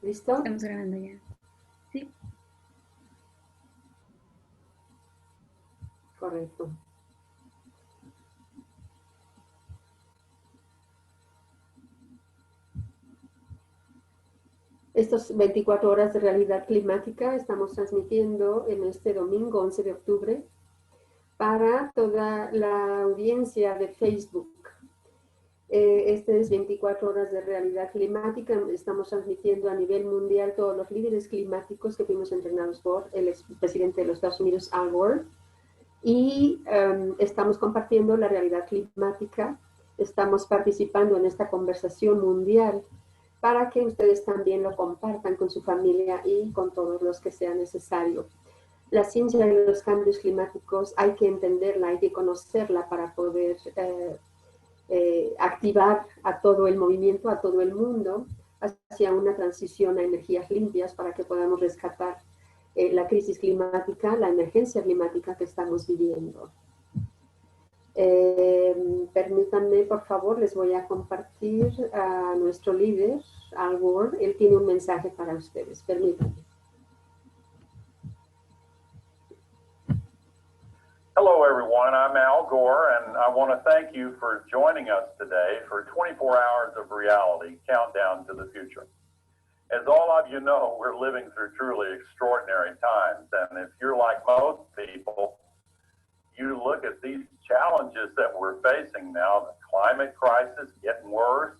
¿Listo? Estamos grabando ya. Sí. Correcto. Estos 24 horas de realidad climática estamos transmitiendo en este domingo 11 de octubre para toda la audiencia de Facebook. Este es 24 horas de realidad climática. Estamos transmitiendo a nivel mundial todos los líderes climáticos que fuimos entrenados por el expresidente de los Estados Unidos, Al Gore. Y estamos compartiendo la realidad climática. Estamos participando en esta conversación mundial para que ustedes también lo compartan con su familia y con todos los que sea necesario. La ciencia de los cambios climáticos hay que entenderla, hay que conocerla para poder activar a todo el movimiento, a todo el mundo, hacia una transición a energías limpias para que podamos rescatar la crisis climática, la emergencia climática que estamos viviendo. Permítanme, por favor, les voy a compartir a nuestro líder, Al Gore. Él tiene un mensaje para ustedes. Permítanme. Hello, everyone. I'm Al Gore, and I want to thank you for joining us today for 24 Hours of Reality, Countdown to the Future. As all of you know, we're living through truly extraordinary times, and if you're like most people, you look at these challenges that we're facing now, the climate crisis getting worse,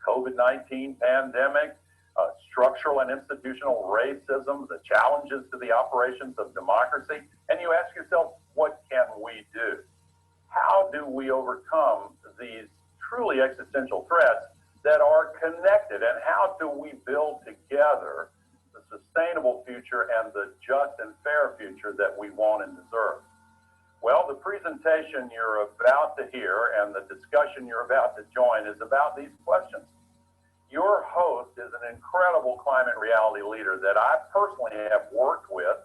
COVID-19 pandemic, structural and institutional racism, the challenges to the operations of democracy, and you ask yourself, what can we do? How do we overcome these truly existential threats that are connected, and how do we build together the sustainable future and the just and fair future that we want and deserve? Well, the presentation you're about to hear and the discussion you're about to join is about these questions. Your host is an incredible climate reality leader that I personally have worked with,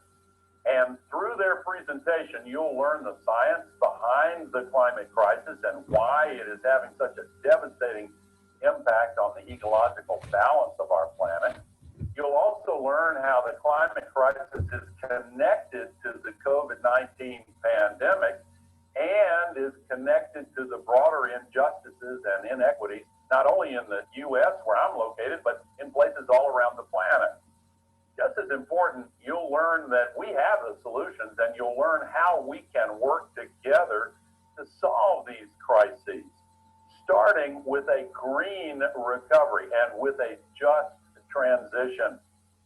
and through their presentation, you'll learn the science behind the climate crisis and why it is having such a devastating impact on the ecological balance of our planet. You'll also learn how the climate crisis is connected to the COVID-19 pandemic and is connected to the broader injustices and inequities, not only in the U.S. where I'm located, but in places all around the planet. Just as important, you'll learn that we have the solutions, and you'll learn how we can work together to solve these crises, starting with a green recovery and with a just transition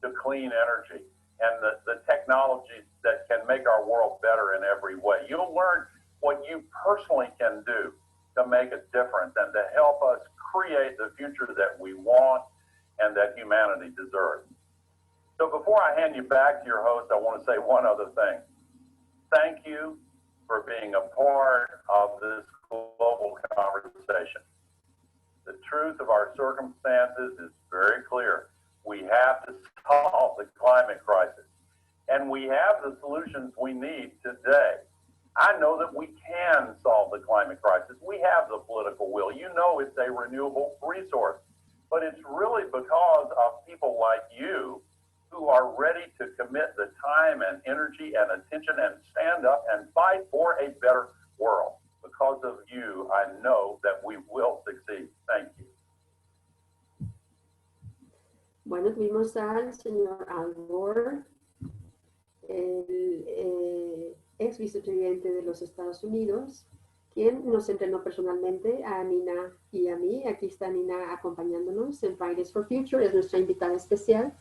to clean energy and the technologies that can make our world better in every way. You'll learn what you personally can do to make a difference and to help us create the future that we want and that humanity deserves. So before I hand you back to your host, I want to say one other thing. Thank you for being a part of this global conversation. The truth of our circumstances is very clear. We have to solve the climate crisis, and we have the solutions we need today. I know that we can solve the climate crisis. We have the political will. You know it's a renewable resource, but it's really because of people like you who are ready to commit the time and energy and attention and stand up and fight for a better world. Because of you, I know that we will succeed. Thank you. Bueno, tuvimos al señor Al Gore, el ex vicepresidente de los Estados Unidos, quien nos entrenó personalmente a Nina y a mí. Aquí está Nina acompañándonos en Fridays for Future, es nuestra invitada especial.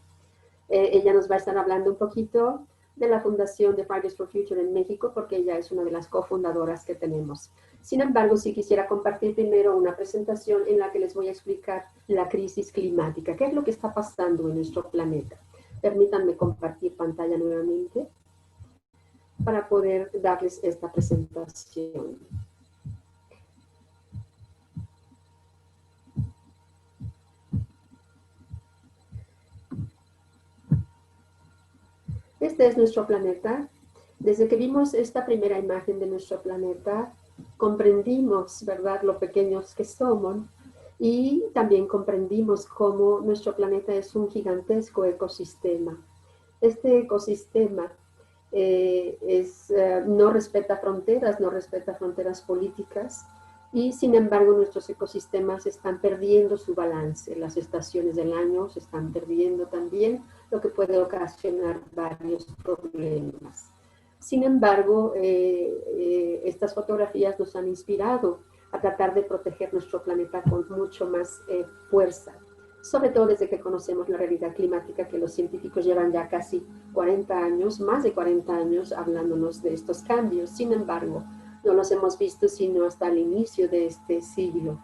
Ella nos va a estar hablando un poquito de la fundación de Fridays for Future en México, porque ella es una de las cofundadoras que tenemos. Sin embargo, sí quisiera compartir primero una presentación en la que les voy a explicar la crisis climática, qué es lo que está pasando en nuestro planeta. Permítanme compartir pantalla nuevamente para poder darles esta presentación. Este es nuestro planeta. Desde que vimos esta primera imagen de nuestro planeta, comprendimos, ¿verdad?, lo pequeños que somos Y también comprendimos cómo nuestro planeta es un gigantesco ecosistema. Este ecosistema no respeta fronteras políticas, y sin embargo nuestros ecosistemas están perdiendo su balance. Las estaciones del año se están perdiendo también, lo que puede ocasionar varios problemas. Sin embargo, estas fotografías nos han inspirado a tratar de proteger nuestro planeta con mucho más fuerza, sobre todo desde que conocemos la realidad climática, que los científicos llevan ya casi 40 años, más de 40 años, hablándonos de estos cambios. Sin embargo, no los hemos visto sino hasta el inicio de este siglo.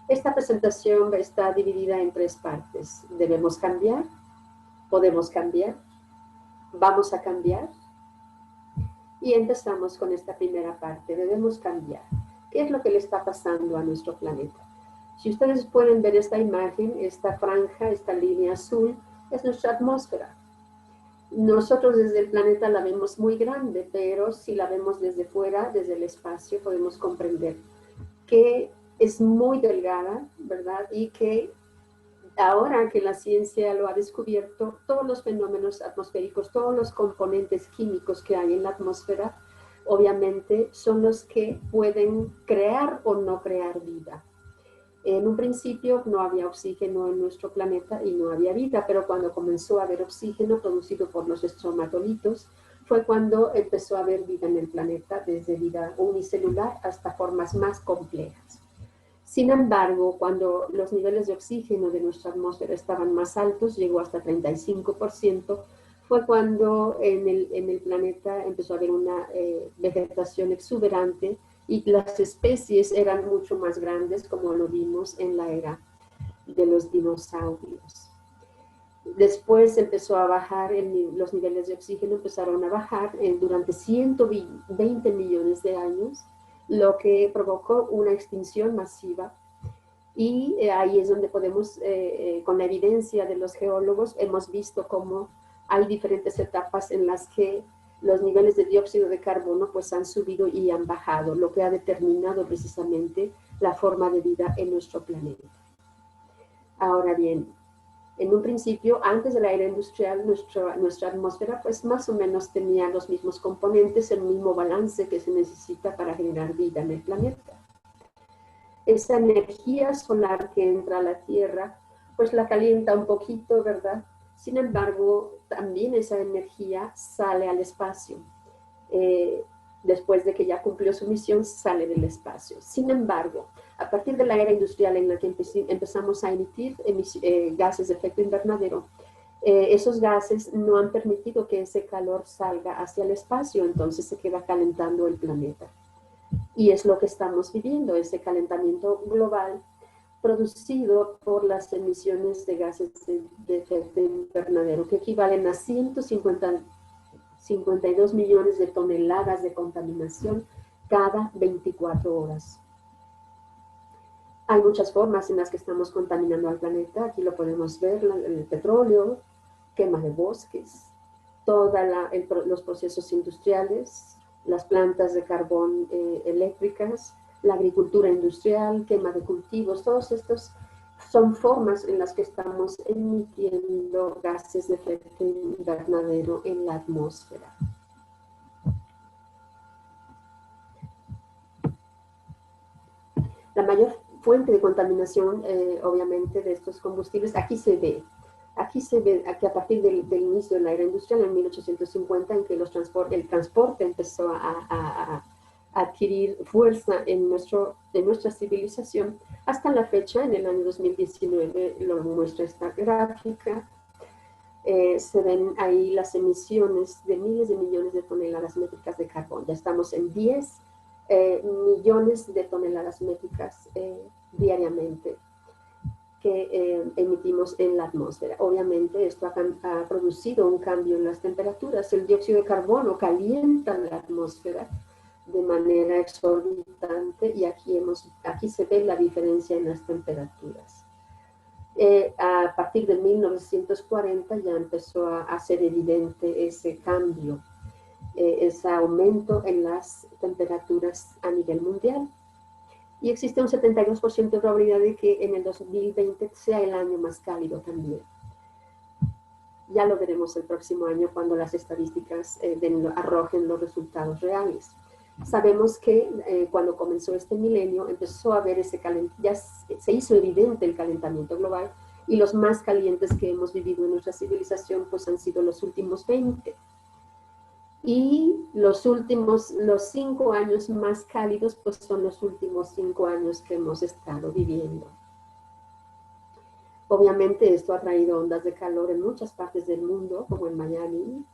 Esta presentación está dividida en 3 partes. Debemos cambiar, podemos cambiar, vamos a cambiar. Y empezamos con esta primera parte. Debemos cambiar. ¿Qué es lo que le está pasando a nuestro planeta? Si ustedes pueden ver esta imagen, esta franja, esta línea azul, es nuestra atmósfera. Nosotros desde el planeta la vemos muy grande, pero si la vemos desde fuera, desde el espacio, podemos comprender que es muy delgada, ¿verdad? Y que ahora que la ciencia lo ha descubierto, todos los fenómenos atmosféricos, todos los componentes químicos que hay en la atmósfera, obviamente son los que pueden crear o no crear vida. En un principio no había oxígeno en nuestro planeta y no había vida, pero cuando comenzó a haber oxígeno producido por los estromatolitos, fue cuando empezó a haber vida en el planeta, desde vida unicelular hasta formas más complejas. Sin embargo, cuando los niveles de oxígeno de nuestra atmósfera estaban más altos, llegó hasta 35%, fue cuando en el planeta empezó a haber una vegetación exuberante, y las especies eran mucho más grandes, como lo vimos en la era de los dinosaurios. Después empezó a bajar, los niveles de oxígeno empezaron a bajar durante 120 millones de años, lo que provocó una extinción masiva. Y ahí es donde podemos, con la evidencia de los geólogos, hemos visto cómo hay diferentes etapas en las que los niveles de dióxido de carbono pues han subido y han bajado, lo que ha determinado precisamente la forma de vida en nuestro planeta. Ahora bien, en un principio, antes de la era industrial, nuestra atmósfera pues más o menos tenía los mismos componentes, el mismo balance que se necesita para generar vida en el planeta. Esa energía solar que entra a la Tierra pues la calienta un poquito, ¿verdad? Sin embargo, también esa energía sale al espacio. Después de que ya cumplió su misión, sale del espacio. Sin embargo, a partir de la era industrial en la que empezamos a emitir gases de efecto invernadero, esos gases no han permitido que ese calor salga hacia el espacio, entonces se queda calentando el planeta. Y es lo que estamos viviendo, ese calentamiento global producido por las emisiones de gases de efecto invernadero, que equivalen a 152 millones de toneladas de contaminación cada 24 horas. Hay muchas formas en las que estamos contaminando al planeta. Aquí lo podemos ver: el petróleo, quema de bosques, todos los procesos industriales, las plantas de carbón eléctricas, la agricultura industrial, quema de cultivos. Todos estos son formas en las que estamos emitiendo gases de efecto invernadero en la atmósfera. La mayor fuente de contaminación, obviamente, de estos combustibles, aquí se ve que a partir del inicio de la era industrial, en 1850, en que el transporte empezó a adquirir fuerza en nuestra civilización, hasta la fecha, en el año 2019, lo muestra esta gráfica. Se ven ahí las emisiones de miles de millones de toneladas métricas de carbón. Ya estamos en 10 millones de toneladas métricas diariamente que emitimos en la atmósfera. Obviamente esto ha producido un cambio en las temperaturas. El dióxido de carbono calienta la atmósfera de manera exorbitante, y aquí se ve la diferencia en las temperaturas. A partir de 1940 ya empezó a ser evidente ese cambio, ese aumento en las temperaturas a nivel mundial. Y existe un 72% de probabilidad de que en el 2020 sea el año más cálido también. Ya lo veremos el próximo año cuando las estadísticas arrojen los resultados reales. Sabemos que cuando comenzó este milenio empezó a haber ya se hizo evidente el calentamiento global, y los más calientes que hemos vivido en nuestra civilización pues han sido los últimos 20. Y los 5 años más cálidos pues son los últimos 5 años que hemos estado viviendo. Obviamente esto ha traído ondas de calor en muchas partes del mundo, como en Miami,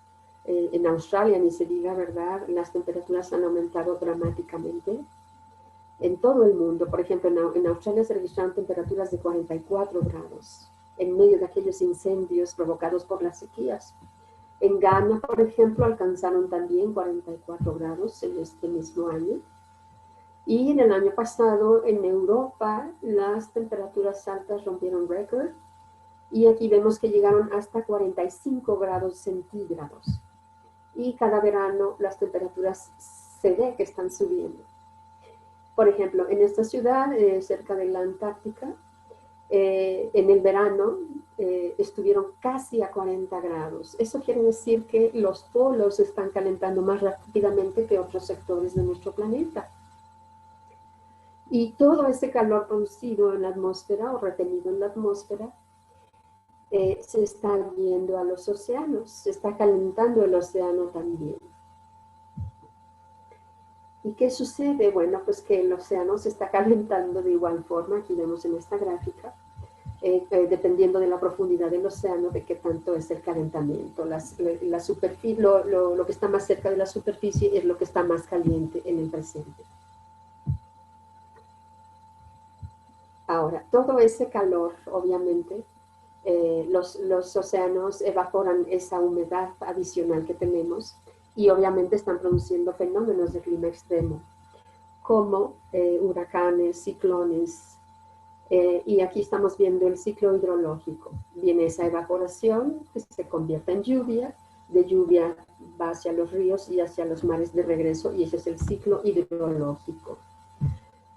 en Australia ni se diga, ¿verdad? Las temperaturas han aumentado dramáticamente en todo el mundo. Por ejemplo, en Australia se registraron temperaturas de 44 grados en medio de aquellos incendios provocados por las sequías. En Ghana, por ejemplo, alcanzaron también 44 grados en este mismo año. Y en el año pasado, en Europa, las temperaturas altas rompieron récord. Y aquí vemos que llegaron hasta 45 grados centígrados. Y cada verano las temperaturas se ve que están subiendo. Por ejemplo, en esta ciudad, cerca de la Antártica, en el verano estuvieron casi a 40 grados. Eso quiere decir que los polos están calentando más rápidamente que otros sectores de nuestro planeta. Y todo ese calor producido en la atmósfera o retenido en la atmósfera se está yendo a los océanos, se está calentando el océano también. ¿Y qué sucede? Bueno, pues que el océano se está calentando de igual forma, aquí vemos en esta gráfica, dependiendo de la profundidad del océano, de qué tanto es el calentamiento. La superficie, lo que está más cerca de la superficie es lo que está más caliente en el presente. Ahora, todo ese calor, obviamente, los océanos evaporan esa humedad adicional que tenemos y obviamente están produciendo fenómenos de clima extremo, como huracanes, ciclones, y aquí estamos viendo el ciclo hidrológico. Viene esa evaporación que se convierte en lluvia, de lluvia va hacia los ríos y hacia los mares de regreso, y ese es el ciclo hidrológico.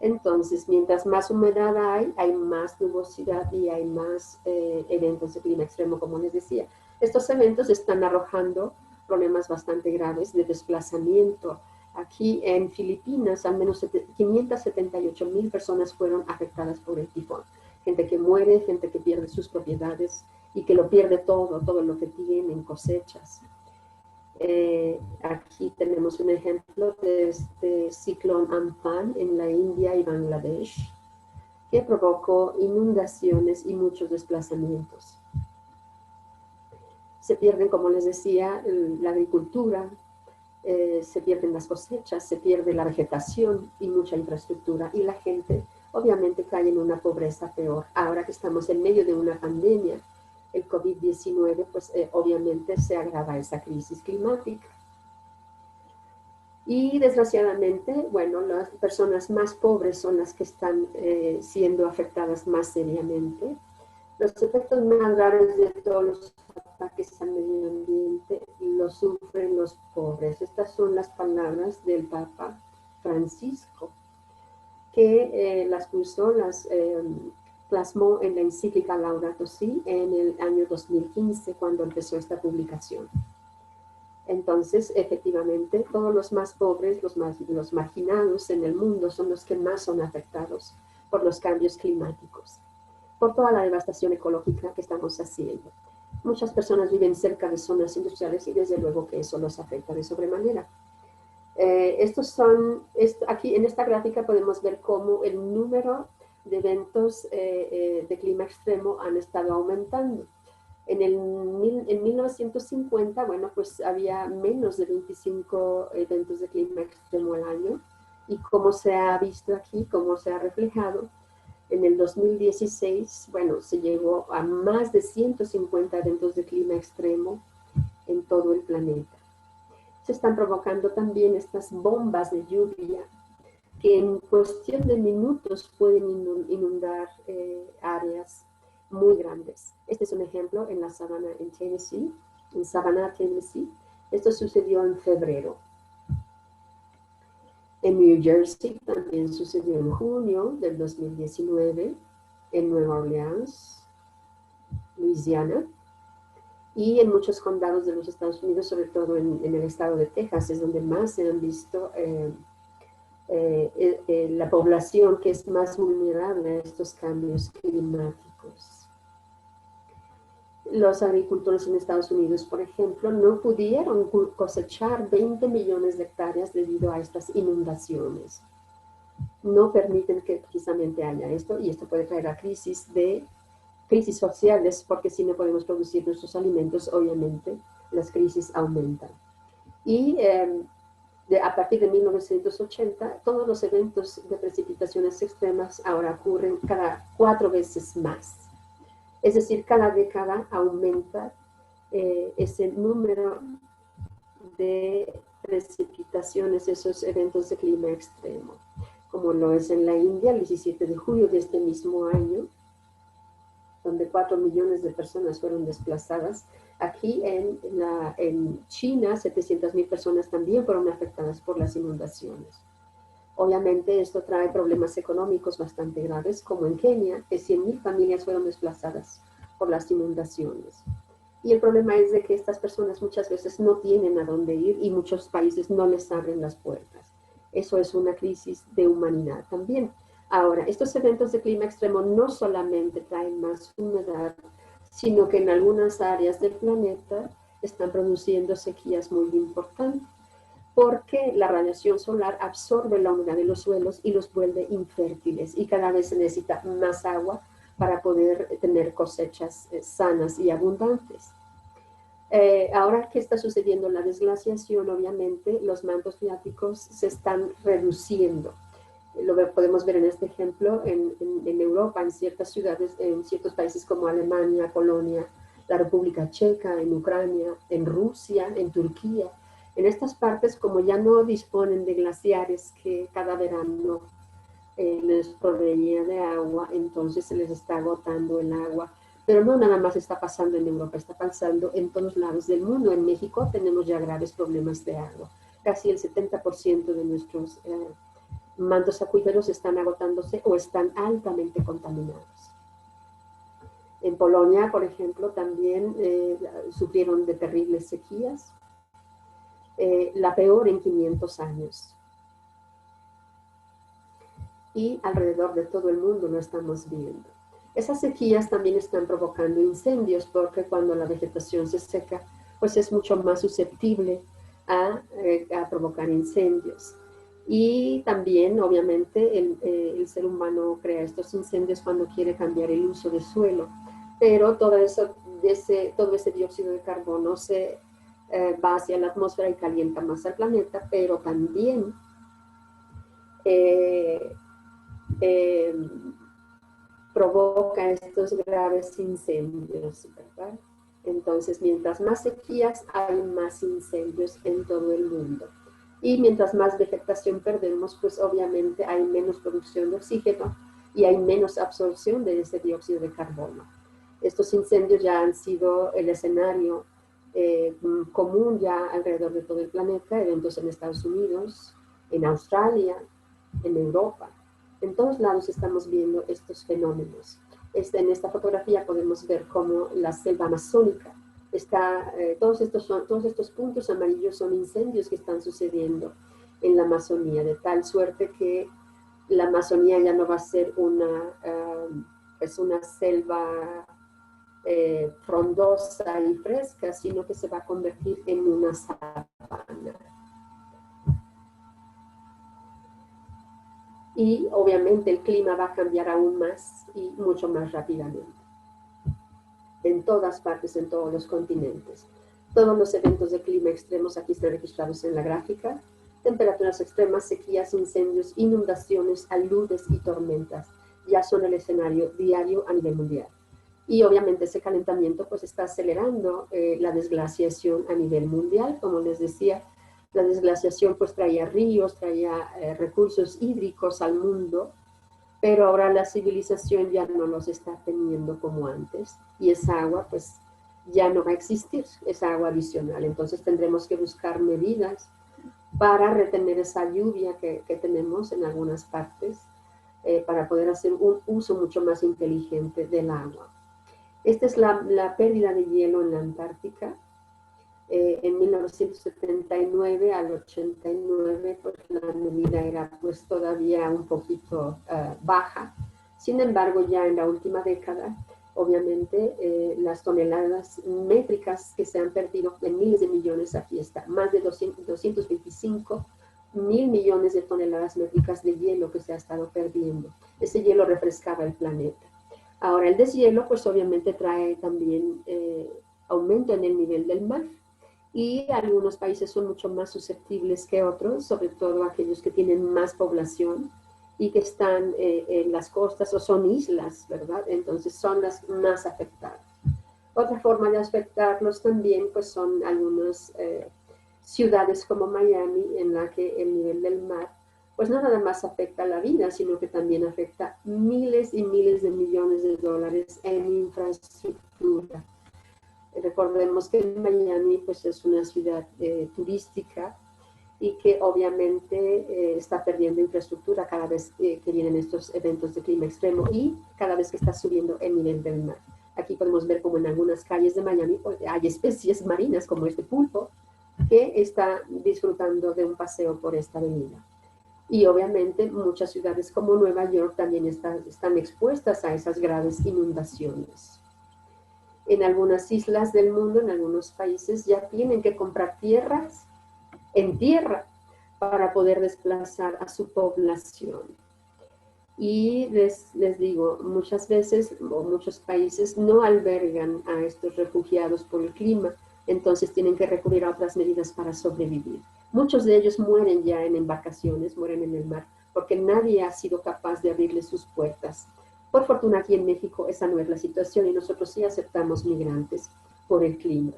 Entonces, mientras más humedad hay más nubosidad y hay más eventos de clima extremo, como les decía. Estos eventos están arrojando problemas bastante graves de desplazamiento. Aquí en Filipinas, al menos 578,000 personas fueron afectadas por el tifón. Gente que muere, gente que pierde sus propiedades y que lo pierde todo lo que tienen, cosechas. Aquí tenemos un ejemplo de este ciclón Amphan en la India y Bangladesh, que provocó inundaciones y muchos desplazamientos. Se pierden, como les decía, la agricultura, se pierden las cosechas, se pierde la vegetación y mucha infraestructura, y la gente obviamente cae en una pobreza peor. Ahora que estamos en medio de una pandemia, el COVID-19, pues obviamente se agrava esa crisis climática. Y desgraciadamente, bueno, las personas más pobres son las que están siendo afectadas más seriamente. Los efectos más graves de todos los ataques al medio ambiente los sufren los pobres. Estas son las palabras del Papa Francisco, que las puso, plasmó en la encíclica Laudato Si en el año 2015, cuando empezó esta publicación. Entonces, efectivamente, todos los más pobres, los marginados en el mundo son los que más son afectados por los cambios climáticos, por toda la devastación ecológica que estamos haciendo. Muchas personas viven cerca de zonas industriales y desde luego que eso los afecta de sobremanera. Aquí en esta gráfica podemos ver cómo el número de eventos de clima extremo han estado aumentando. En 1950, bueno, pues había menos de 25 eventos de clima extremo al año, y como se ha visto aquí, como se ha reflejado, en el 2016, bueno, se llegó a más de 150 eventos de clima extremo en todo el planeta. Se están provocando también estas bombas de lluvia que en cuestión de minutos pueden inundar áreas muy grandes. Este es un ejemplo en la sabana en Tennessee, Esto sucedió en febrero. En New Jersey también sucedió en junio del 2019, en Nueva Orleans, Luisiana, y en muchos condados de los Estados Unidos, sobre todo en el estado de Texas, es donde más se han visto la población que es más vulnerable a estos cambios climáticos. Los agricultores en Estados Unidos, por ejemplo, no pudieron cosechar 20 millones de hectáreas debido a estas inundaciones. No permiten que precisamente haya esto, y esto puede traer a crisis sociales, porque si no podemos producir nuestros alimentos, obviamente las crisis aumentan. Y a partir de 1980, todos los eventos de precipitaciones extremas ahora ocurren cada 4 veces más. Es decir, cada década aumenta ese número de precipitaciones, esos eventos de clima extremo, como lo es en la India el 17 de julio de este mismo año, donde 4 millones de personas fueron desplazadas. Aquí en China, 700,000 personas también fueron afectadas por las inundaciones. Obviamente esto trae problemas económicos bastante graves, como en Kenia, que 100,000 familias fueron desplazadas por las inundaciones. Y el problema es de que estas personas muchas veces no tienen a dónde ir y muchos países no les abren las puertas. Eso es una crisis de humanidad también. Ahora, estos eventos de clima extremo no solamente traen más humedad, sino que en algunas áreas del planeta están produciendo sequías muy importantes, porque la radiación solar absorbe la humedad de los suelos y los vuelve infértiles, y cada vez se necesita más agua para poder tener cosechas sanas y abundantes. Ahora que está sucediendo la desglaciación, obviamente los mantos freáticos se están reduciendo. Lo podemos ver en este ejemplo en Europa, en ciertas ciudades, en ciertos países como Alemania, Polonia, la República Checa, en Ucrania, en Rusia, en Turquía. En estas partes, como ya no disponen de glaciares que cada verano les proveía de agua, entonces se les está agotando el agua. Pero no nada más está pasando en Europa, está pasando en todos lados del mundo. En México tenemos ya graves problemas de agua. Casi el 70% de nuestros mantos acuíferos están agotándose o están altamente contaminados. En Polonia, por ejemplo, también sufrieron de terribles sequías, la peor en 500 años. Y alrededor de todo el mundo lo estamos viendo. Esas sequías también están provocando incendios, porque cuando la vegetación se seca, pues es mucho más susceptible a provocar incendios. Y también, obviamente, el ser humano crea estos incendios cuando quiere cambiar el uso de suelo, pero todo ese dióxido de carbono se va hacia la atmósfera y calienta más al planeta, pero también provoca estos graves incendios, ¿verdad? Entonces, mientras más sequías, hay más incendios en todo el mundo. Y mientras más vegetación perdemos, pues obviamente hay menos producción de oxígeno y hay menos absorción de ese dióxido de carbono. Estos incendios ya han sido el escenario común ya alrededor de todo el planeta, eventos en Estados Unidos, en Australia, en Europa. En todos lados estamos viendo estos fenómenos. En esta fotografía podemos ver cómo la selva amazónica está, todos estos puntos amarillos son incendios que están sucediendo en la Amazonía, de tal suerte que la Amazonía ya no va a ser una selva frondosa y fresca, sino que se va a convertir en una sabana. Y obviamente el clima va a cambiar aún más y mucho más rápidamente. En todas partes, en todos los continentes. Todos los eventos de clima extremos aquí están registrados en la gráfica. Temperaturas extremas, sequías, incendios, inundaciones, aludes y tormentas ya son el escenario diario a nivel mundial. Y obviamente ese calentamiento pues está acelerando la desglaciación a nivel mundial. Como les decía, la desglaciación pues traía ríos, traía recursos hídricos al mundo, pero ahora la civilización ya no los está teniendo como antes, y esa agua pues ya no va a existir, esa agua adicional. Entonces tendremos que buscar medidas para retener esa lluvia que tenemos en algunas partes, para poder hacer un uso mucho más inteligente del agua. Esta es la pérdida de hielo en la Antártica. En 1979 al 89, pues la medida era pues todavía un poquito baja. Sin embargo, ya en la última década, obviamente, las toneladas métricas que se han perdido en miles de millones, aquí está, más de 225 mil millones de toneladas métricas de hielo que se ha estado perdiendo. Ese hielo refrescaba el planeta. Ahora, el deshielo, pues obviamente trae también aumento en el nivel del mar. Y algunos países son mucho más susceptibles que otros, sobre todo aquellos que tienen más población y que están en las costas o son islas, ¿verdad? Entonces son las más afectadas. Otra forma de afectarlos también pues son algunas ciudades como Miami, en la que el nivel del mar pues no nada más afecta la vida, sino que también afecta miles y miles de millones de dólares en infraestructura. Recordemos que Miami pues, es una ciudad turística y que obviamente está perdiendo infraestructura cada vez que vienen estos eventos de clima extremo y cada vez que está subiendo el nivel del mar. Aquí podemos ver como en algunas calles de Miami hay especies marinas como este pulpo que está disfrutando de un paseo por esta avenida. Y obviamente muchas ciudades como Nueva York también están expuestas a esas graves inundaciones. En algunas islas del mundo, en algunos países, ya tienen que comprar tierras en tierra para poder desplazar a su población. Y les digo, muchas veces o muchos países no albergan a estos refugiados por el clima, entonces tienen que recurrir a otras medidas para sobrevivir. Muchos de ellos mueren ya en embarcaciones, mueren en el mar, porque nadie ha sido capaz de abrirles sus puertas. Por fortuna aquí en México esa no es la situación y nosotros sí aceptamos migrantes por el clima.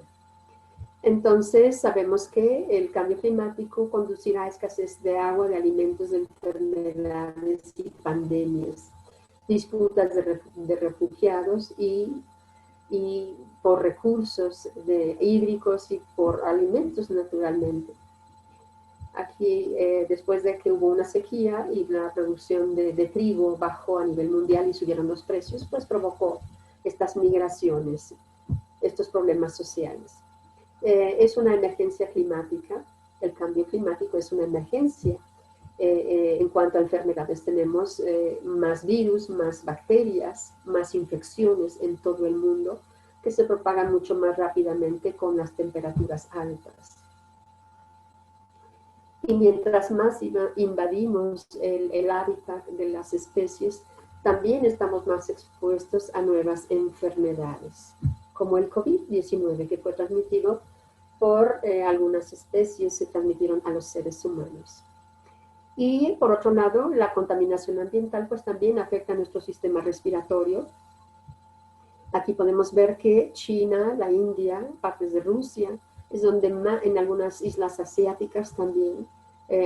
Entonces sabemos que el cambio climático conducirá a escasez de agua, de alimentos, de enfermedades y pandemias, disputas de refugiados y por recursos hídricos y por alimentos naturalmente. Aquí, después de que hubo una sequía y la producción de trigo bajó a nivel mundial y subieron los precios, pues provocó estas migraciones, estos problemas sociales. Es una emergencia climática, el cambio climático es una emergencia. En cuanto a enfermedades, tenemos más virus, más bacterias, más infecciones en todo el mundo que se propagan mucho más rápidamente con las temperaturas altas. Y mientras más invadimos el hábitat de las especies, también estamos más expuestos a nuevas enfermedades, como el COVID-19, que fue transmitido por algunas especies, se transmitieron a los seres humanos. Y por otro lado, la contaminación ambiental pues también afecta a nuestro sistema respiratorio. Aquí podemos ver que China, la India, partes de Rusia, es donde en algunas islas asiáticas también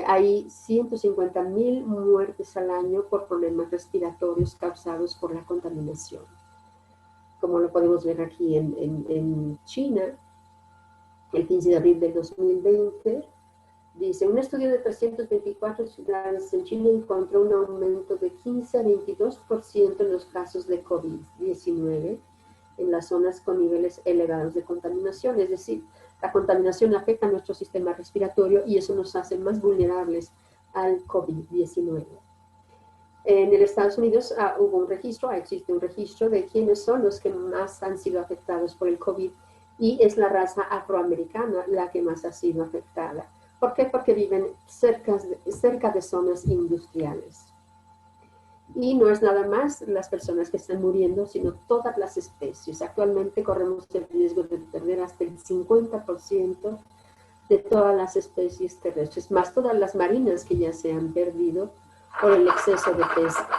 hay 150,000 muertes al año por problemas respiratorios causados por la contaminación. Como lo podemos ver aquí en China, el 15 de abril del 2020, dice, un estudio de 324 ciudades en China encontró un aumento de 15 a 22% en los casos de COVID-19 en las zonas con niveles elevados de contaminación. Es decir, la contaminación afecta a nuestro sistema respiratorio y eso nos hace más vulnerables al COVID-19. En el Estados Unidos hubo un registro, existe un registro de quiénes son los que más han sido afectados por el COVID y es la raza afroamericana la que más ha sido afectada. ¿Por qué? Porque viven cerca de zonas industriales. Y no es nada más las personas que están muriendo, sino todas las especies. Actualmente corremos el riesgo de perder hasta el 50% de todas las especies terrestres, más todas las marinas que ya se han perdido por el exceso de pesca.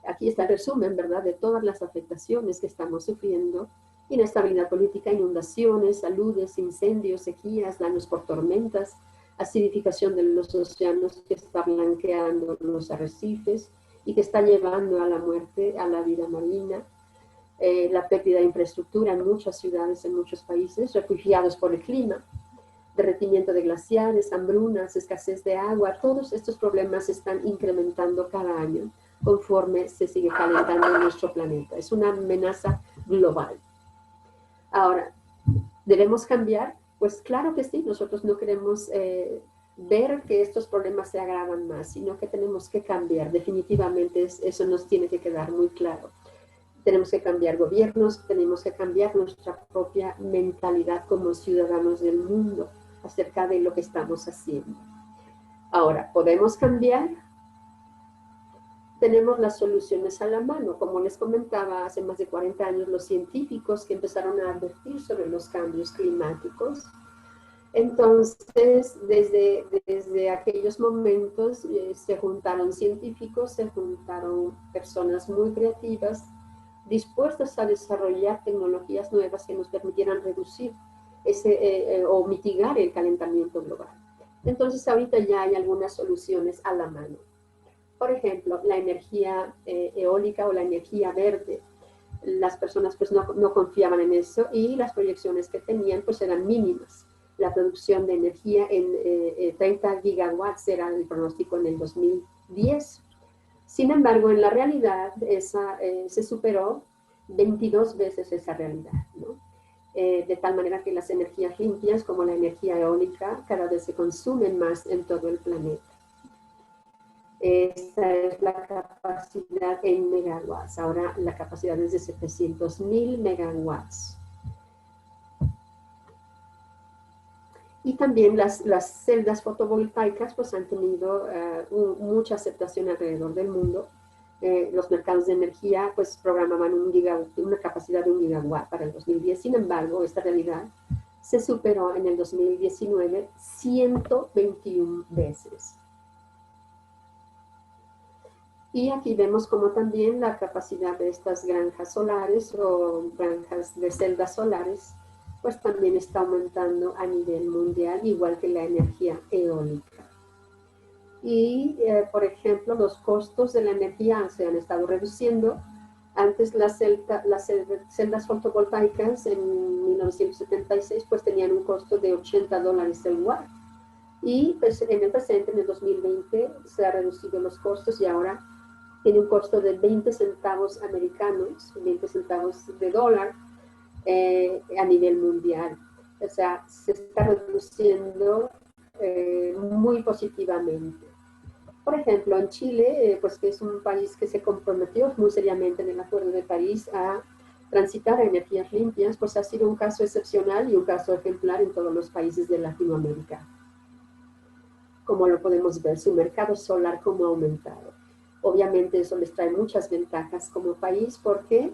Aquí está el resumen, ¿verdad?, de todas las afectaciones que estamos sufriendo: inestabilidad política, inundaciones, saludes, incendios, sequías, daños por tormentas, acidificación de los océanos que está blanqueando los arrecifes y que está llevando a la muerte a la vida marina, la pérdida de infraestructura en muchas ciudades, en muchos países, refugiados por el clima, derretimiento de glaciares, hambrunas, escasez de agua. Todos estos problemas se están incrementando cada año conforme se sigue calentando nuestro planeta. Es una amenaza global. Ahora, ¿debemos cambiar? Pues claro que sí. Nosotros no queremos ver que estos problemas se agravan más, sino que tenemos que cambiar. Definitivamente eso nos tiene que quedar muy claro. Tenemos que cambiar gobiernos, tenemos que cambiar nuestra propia mentalidad como ciudadanos del mundo acerca de lo que estamos haciendo. Ahora, ¿podemos cambiar? Tenemos las soluciones a la mano. Como les comentaba, hace más de 40 años los científicos que empezaron a advertir sobre los cambios climáticos. Entonces, desde aquellos momentos se juntaron científicos, se juntaron personas muy creativas, dispuestas a desarrollar tecnologías nuevas que nos permitieran reducir o mitigar el calentamiento global. Entonces, ahorita ya hay algunas soluciones a la mano. Por ejemplo, la energía eólica o la energía verde. Las personas pues no confiaban en eso y las proyecciones que tenían pues eran mínimas. La producción de energía en 30 gigawatts era el pronóstico en el 2010. Sin embargo, en la realidad se superó 22 veces esa realidad, ¿no? De tal manera que las energías limpias como la energía eólica cada vez se consumen más en todo el planeta. Esta es la capacidad en megawatts. Ahora la capacidad es de 700,000 megawatts. Y también las celdas fotovoltaicas pues, han tenido mucha aceptación alrededor del mundo. Los mercados de energía pues, programaban una capacidad de 1 gigawatt para el 2010. Sin embargo, esta realidad se superó en el 2019 121 veces. Y aquí vemos como también la capacidad de estas granjas solares o granjas de celdas solares, pues también está aumentando a nivel mundial, igual que la energía eólica. Y, por ejemplo, los costos de la energía se han estado reduciendo. Antes las celdas fotovoltaicas en 1976 pues tenían un costo de $80 el watt. Y pues, en el presente, en el 2020, se han reducido los costos y ahora tiene un costo de 20 centavos americanos, 20 centavos de dólar a nivel mundial. O sea, se está reduciendo muy positivamente. Por ejemplo, en Chile, pues que es un país que se comprometió muy seriamente en el Acuerdo de París a transitar a energías limpias, pues ha sido un caso excepcional y un caso ejemplar en todos los países de Latinoamérica. Como lo podemos ver, su mercado solar como ha aumentado. Obviamente eso les trae muchas ventajas como país porque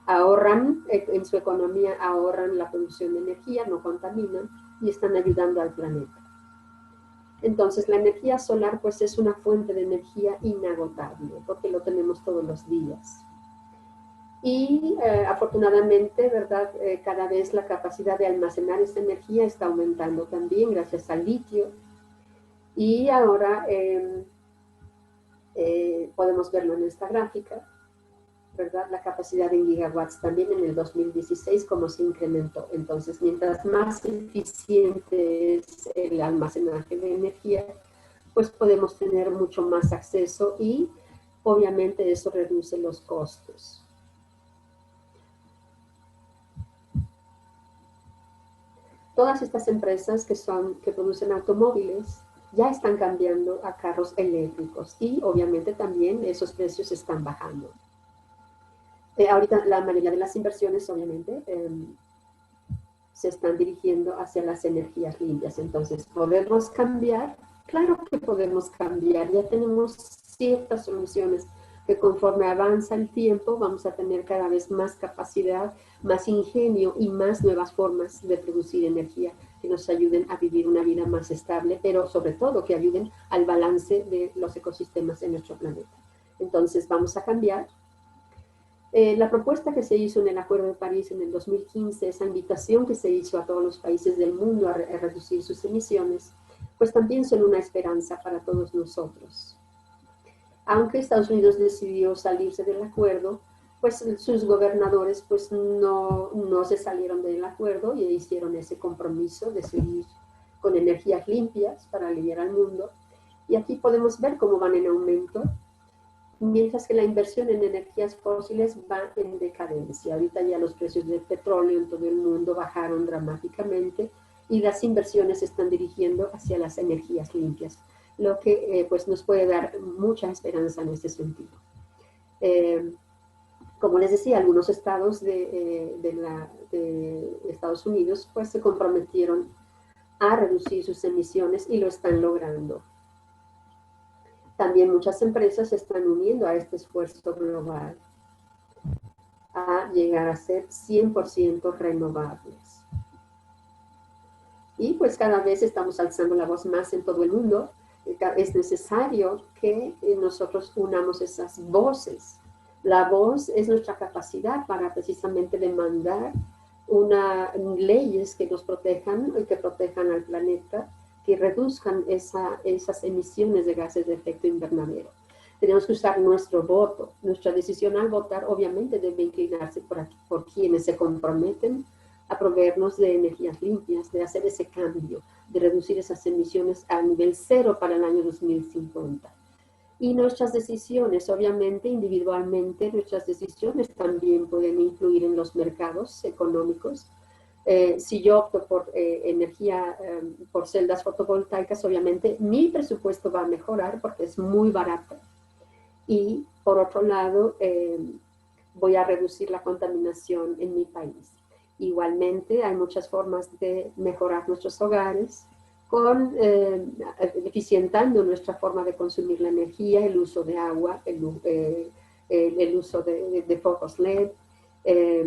ahorran en su economía, ahorran la producción de energía, no contaminan y están ayudando al planeta. Entonces la energía solar pues es una fuente de energía inagotable porque lo tenemos todos los días. Y afortunadamente, ¿verdad? Cada vez la capacidad de almacenar esta energía está aumentando también gracias al litio. Y ahora podemos verlo en esta gráfica, ¿verdad? La capacidad en gigawatts también en el 2016 como se incrementó. Entonces, mientras más eficiente es el almacenaje de energía, pues podemos tener mucho más acceso y obviamente eso reduce los costos. Todas estas empresas que producen automóviles ya están cambiando a carros eléctricos y obviamente también esos precios están bajando. Ahorita la mayoría de las inversiones obviamente se están dirigiendo hacia las energías limpias. Entonces, ¿podemos cambiar? Claro que podemos cambiar. Ya tenemos ciertas soluciones que conforme avanza el tiempo vamos a tener cada vez más capacidad, más ingenio y más nuevas formas de producir energía que nos ayuden a vivir una vida más estable, pero sobre todo que ayuden al balance de los ecosistemas en nuestro planeta. Entonces vamos a cambiar. La propuesta que se hizo en el Acuerdo de París en el 2015, esa invitación que se hizo a todos los países del mundo a reducir sus emisiones, pues también son una esperanza para todos nosotros. Aunque Estados Unidos decidió salirse del acuerdo, pues sus gobernadores pues no se salieron del acuerdo y hicieron ese compromiso de seguir con energías limpias para aliviar al mundo. Y aquí podemos ver cómo van en aumento, mientras que la inversión en energías fósiles va en decadencia. Ahorita ya los precios del petróleo en todo el mundo bajaron dramáticamente y las inversiones se están dirigiendo hacia las energías limpias, lo que pues nos puede dar mucha esperanza en este sentido. Como les decía, algunos estados de Estados Unidos pues se comprometieron a reducir sus emisiones y lo están logrando. También muchas empresas se están uniendo a este esfuerzo global a llegar a ser 100% renovables. Y pues cada vez estamos alzando la voz más en todo el mundo. Es necesario que nosotros unamos esas voces. La voz es nuestra capacidad para precisamente demandar leyes que nos protejan, que protejan al planeta, que reduzcan esas emisiones de gases de efecto invernadero. Tenemos que usar nuestro voto. Nuestra decisión al votar obviamente debe inclinarse por quienes se comprometen a proveernos de energías limpias, de hacer ese cambio, de reducir esas emisiones a nivel cero para el año 2050. Y nuestras decisiones, obviamente, individualmente, nuestras decisiones también pueden influir en los mercados económicos. Si yo opto por energía, por celdas fotovoltaicas, obviamente mi presupuesto va a mejorar porque es muy barato. Y por otro lado, voy a reducir la contaminación en mi país. Igualmente, hay muchas formas de mejorar nuestros hogares, eficientando nuestra forma de consumir la energía, el uso de agua, el uso de focos LED,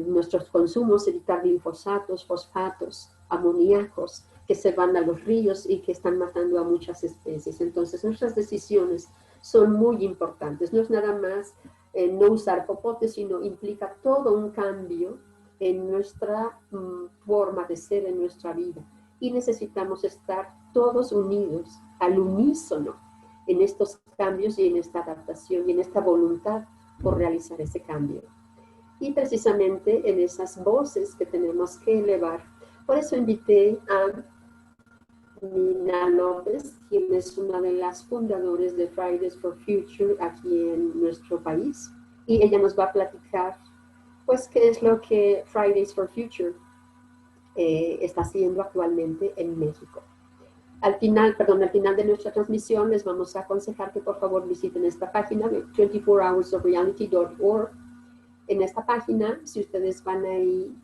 nuestros consumos, evitar glifosatos, fosfatos, amoníacos que se van a los ríos y que están matando a muchas especies. Entonces, nuestras decisiones son muy importantes. No es nada más no usar popote, sino implica todo un cambio en nuestra forma de ser, en nuestra vida. Y necesitamos estar todos unidos, al unísono, en estos cambios y en esta adaptación y en esta voluntad por realizar ese cambio. Y precisamente en esas voces que tenemos que elevar. Por eso invité a Nina López, quien es una de las fundadoras de Fridays for Future aquí en nuestro país. Y ella nos va a platicar, pues, qué es lo que Fridays for Future está haciendo actualmente en México. Al final de nuestra transmisión les vamos a aconsejar que por favor visiten esta página, 24hoursofreality.org. En esta página, si ustedes van ahí,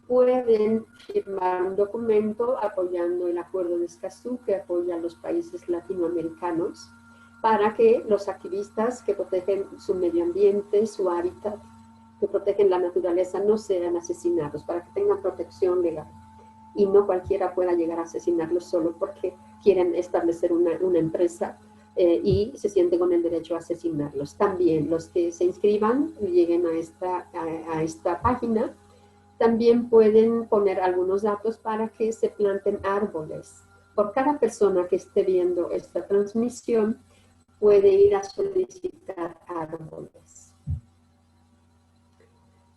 pueden firmar un documento apoyando el Acuerdo de Escazú, que apoya a los países latinoamericanos, para que los activistas que protegen su medio ambiente, su hábitat, que protegen la naturaleza, no sean asesinados, para que tengan protección legal. Y no cualquiera pueda llegar a asesinarlos solo porque quieren establecer una empresa y se sienten con el derecho a asesinarlos. También los que se inscriban, lleguen a esta página, también pueden poner algunos datos para que se planten árboles. Por cada persona que esté viendo esta transmisión, puede ir a solicitar árboles.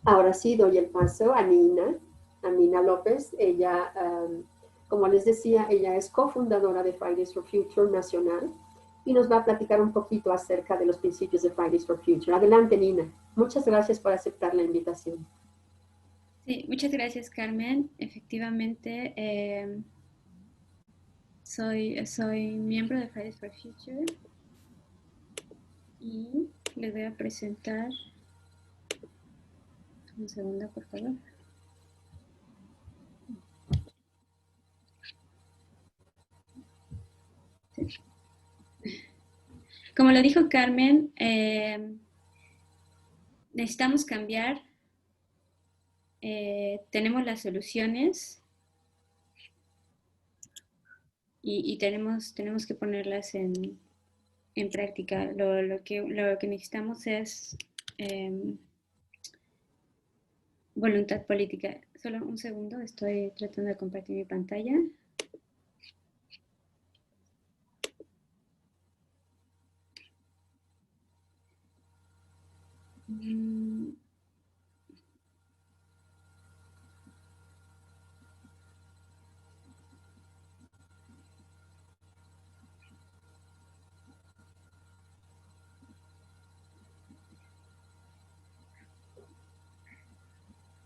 Ahora sí, doy el paso a Nina López. Ella, como les decía, ella es cofundadora de Fridays for Future Nacional y nos va a platicar un poquito acerca de los principios de Fridays for Future. Adelante, Nina. Muchas gracias por aceptar la invitación. Sí, muchas gracias, Carmen. Efectivamente, soy miembro de Fridays for Future y les voy a presentar. Un segundo, por favor. Sí. Como lo dijo Carmen, necesitamos cambiar. Tenemos las soluciones y tenemos que ponerlas en práctica. Lo que necesitamos es voluntad política. Solo un segundo, estoy tratando de compartir mi pantalla.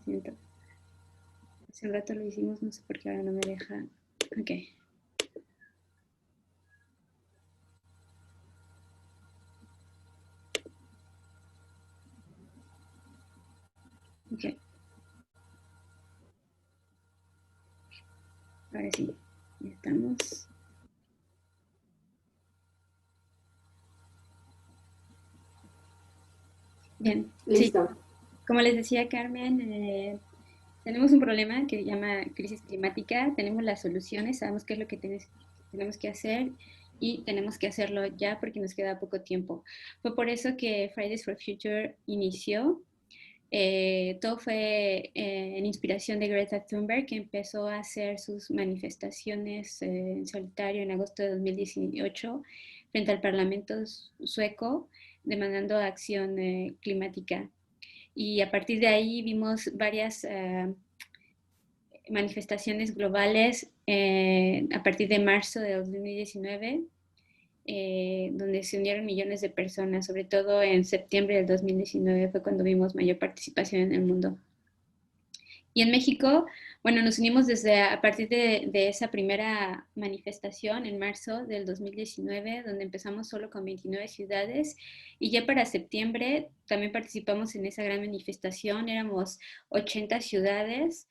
siento. Hace un rato lo hicimos, no sé por qué ahora no me deja. Ok. Ok. Ahora sí, ya estamos. Bien, Listo. sí. Como les decía Carmen, tenemos un problema que se llama crisis climática, tenemos las soluciones, sabemos qué es lo que tenemos que hacer y tenemos que hacerlo ya porque nos queda poco tiempo. Fue por eso que Fridays for Future inició. Todo fue en inspiración de Greta Thunberg, que empezó a hacer sus manifestaciones en solitario en agosto de 2018 frente al Parlamento sueco, demandando acción climática. Y a partir de ahí vimos varias manifestaciones globales a partir de marzo de 2019, donde se unieron millones de personas, sobre todo en septiembre del 2019 fue cuando vimos mayor participación en el mundo. Y en México, bueno, nos unimos desde a partir de esa primera manifestación en marzo del 2019, donde empezamos solo con 29 ciudades y ya para septiembre también participamos en esa gran manifestación, éramos 80 ciudades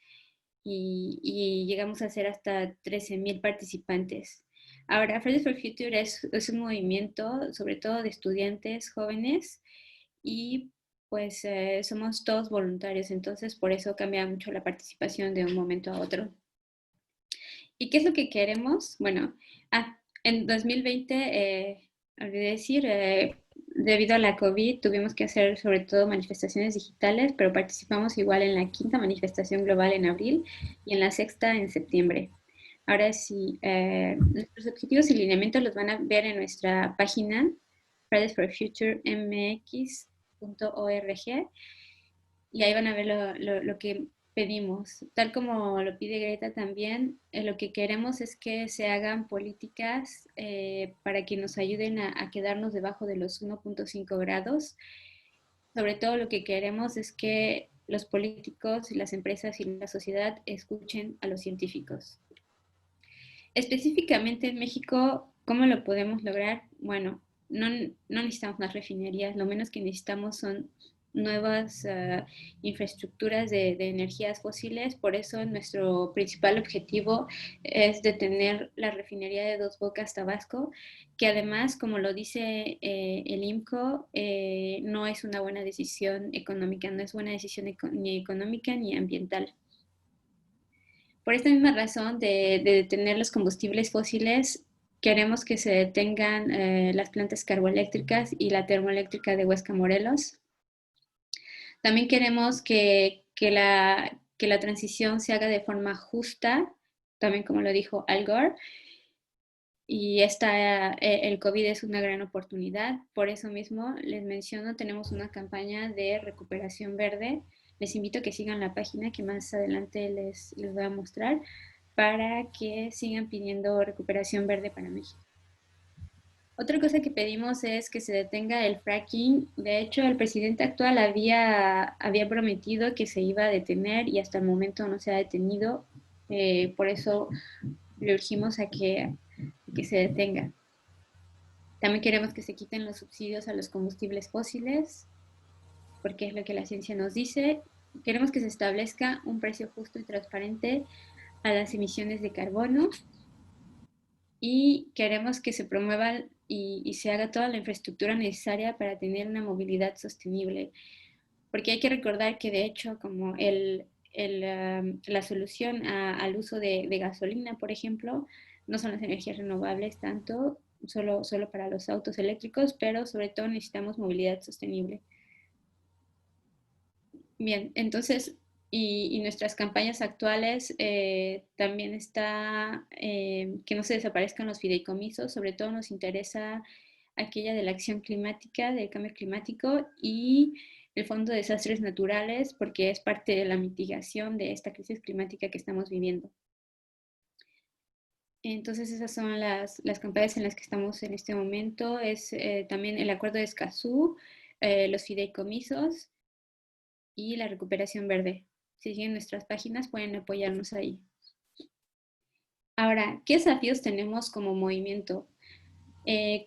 y llegamos a ser hasta 13,000 participantes. Ahora, Fridays for Future es un movimiento sobre todo de estudiantes jóvenes y pues somos todos voluntarios, entonces por eso cambia mucho la participación de un momento a otro. ¿Y qué es lo que queremos? Bueno, en 2020, olvidé decir, debido a la COVID tuvimos que hacer sobre todo manifestaciones digitales, pero participamos igual en la quinta manifestación global en abril y en la sexta en septiembre. Ahora sí, nuestros objetivos y lineamientos los van a ver en nuestra página fridaysforfuturemx.org y ahí van a ver lo que pedimos. Tal como lo pide Greta también, lo que queremos es que se hagan políticas para que nos ayuden a quedarnos debajo de los 1.5 grados. Sobre todo lo que queremos es que los políticos y las empresas y la sociedad escuchen a los científicos. Específicamente en México, ¿cómo lo podemos lograr? Bueno, no necesitamos más refinerías, lo menos que necesitamos son nuevas infraestructuras de energías fósiles, por eso nuestro principal objetivo es detener la refinería de Dos Bocas, Tabasco, que además, como lo dice el IMCO, no es una buena decisión económica, no es buena decisión ni económica ni ambiental. Por esta misma razón de detener los combustibles fósiles, queremos que se detengan las plantas carboeléctricas y la termoeléctrica de Huesca, Morelos. También queremos que la transición se haga de forma justa, también como lo dijo Al Gore, y el COVID es una gran oportunidad. Por eso mismo les menciono, tenemos una campaña de recuperación verde. Les invito a que sigan la página que más adelante les voy a mostrar para que sigan pidiendo recuperación verde para México. Otra cosa que pedimos es que se detenga el fracking. De hecho, el presidente actual había prometido que se iba a detener y hasta el momento no se ha detenido. Por eso le urgimos a que se detenga. También queremos que se quiten los subsidios a los combustibles fósiles, porque es lo que la ciencia nos dice. Queremos que se establezca un precio justo y transparente a las emisiones de carbono y queremos que se promueva y se haga toda la infraestructura necesaria para tener una movilidad sostenible. Porque hay que recordar que de hecho como la solución al uso de gasolina, por ejemplo, no son las energías renovables tanto, solo para los autos eléctricos, pero sobre todo necesitamos movilidad sostenible. Bien, entonces, y nuestras campañas actuales también está que no se desaparezcan los fideicomisos, sobre todo nos interesa aquella de la acción climática, del cambio climático y el Fondo de Desastres Naturales, porque es parte de la mitigación de esta crisis climática que estamos viviendo. Entonces esas son las campañas en las que estamos en este momento. Es también el acuerdo de Escazú, los fideicomisos y la recuperación verde. si siguen nuestras páginas, pueden apoyarnos ahí. Ahora, ¿qué desafíos tenemos como movimiento?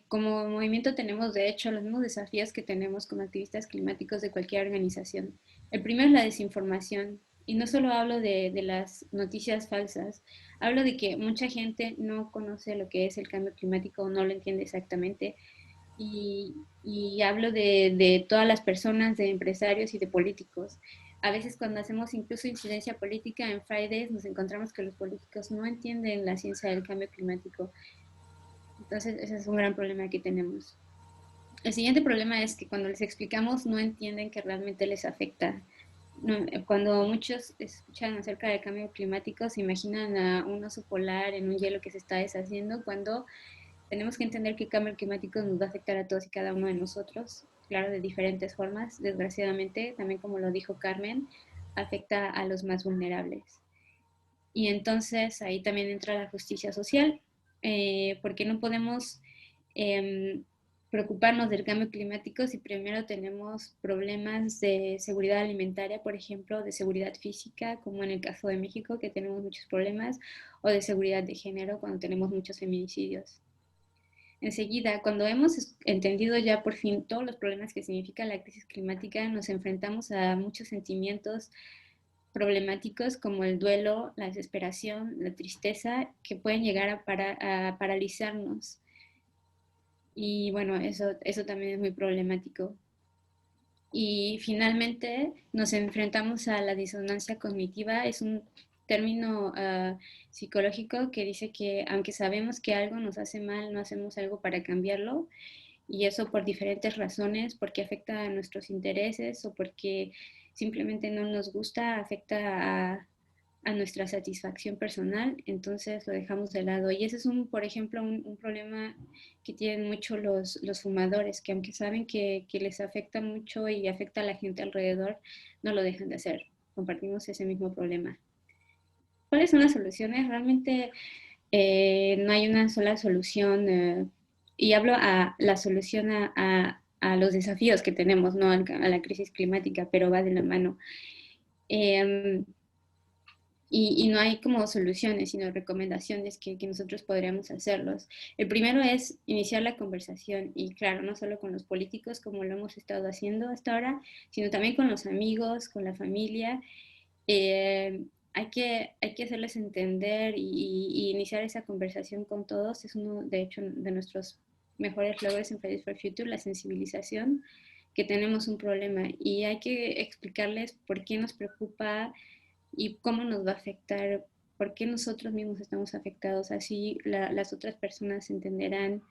Como movimiento tenemos, de hecho, los mismos desafíos que tenemos como activistas climáticos de cualquier organización. El primero es la desinformación. Y no solo hablo de las noticias falsas, hablo de que mucha gente no conoce lo que es el cambio climático o no lo entiende exactamente. Y hablo de todas las personas, de empresarios y de políticos. A veces cuando hacemos incluso incidencia política en Fridays nos encontramos que los políticos no entienden la ciencia del cambio climático. Entonces ese es un gran problema que tenemos. El siguiente problema es que cuando les explicamos no entienden que realmente les afecta. Cuando muchos escuchan acerca del cambio climático se imaginan a un oso polar en un hielo que se está deshaciendo, cuando tenemos que entender que el cambio climático nos va a afectar a todos y cada uno de nosotros, claro, de diferentes formas. Desgraciadamente, también como lo dijo Carmen, afecta a los más vulnerables. Y entonces ahí también entra la justicia social, porque no podemos preocuparnos del cambio climático si primero tenemos problemas de seguridad alimentaria, por ejemplo, de seguridad física, como en el caso de México, que tenemos muchos problemas, o de seguridad de género, cuando tenemos muchos feminicidios. Enseguida, cuando hemos entendido ya por fin todos los problemas que significa la crisis climática, nos enfrentamos a muchos sentimientos problemáticos como el duelo, la desesperación, la tristeza, que pueden llegar a paralizarnos. Y bueno, eso también es muy problemático. Y finalmente nos enfrentamos a la disonancia cognitiva. Es un término psicológico que dice que aunque sabemos que algo nos hace mal, no hacemos algo para cambiarlo. Y eso por diferentes razones, porque afecta a nuestros intereses o porque simplemente no nos gusta, afecta a nuestra satisfacción personal, entonces lo dejamos de lado. Y ese es, por ejemplo, un problema que tienen mucho los fumadores, que aunque saben que les afecta mucho y afecta a la gente alrededor, no lo dejan de hacer. Compartimos ese mismo problema. ¿Cuáles son las soluciones? Realmente no hay una sola solución, y hablo a la solución a los desafíos que tenemos, no a la crisis climática, pero va de la mano. Y no hay como soluciones, sino recomendaciones que nosotros podríamos hacerlos. El primero es iniciar la conversación, y claro, no solo con los políticos como lo hemos estado haciendo hasta ahora, sino también con los amigos, con la familia. Hay que hacerles entender y iniciar esa conversación con todos. Es uno, de hecho, de nuestros mejores logros en Fridays for Future, la sensibilización, que tenemos un problema y hay que explicarles por qué nos preocupa y cómo nos va a afectar, por qué nosotros mismos estamos afectados. Así las otras personas entenderán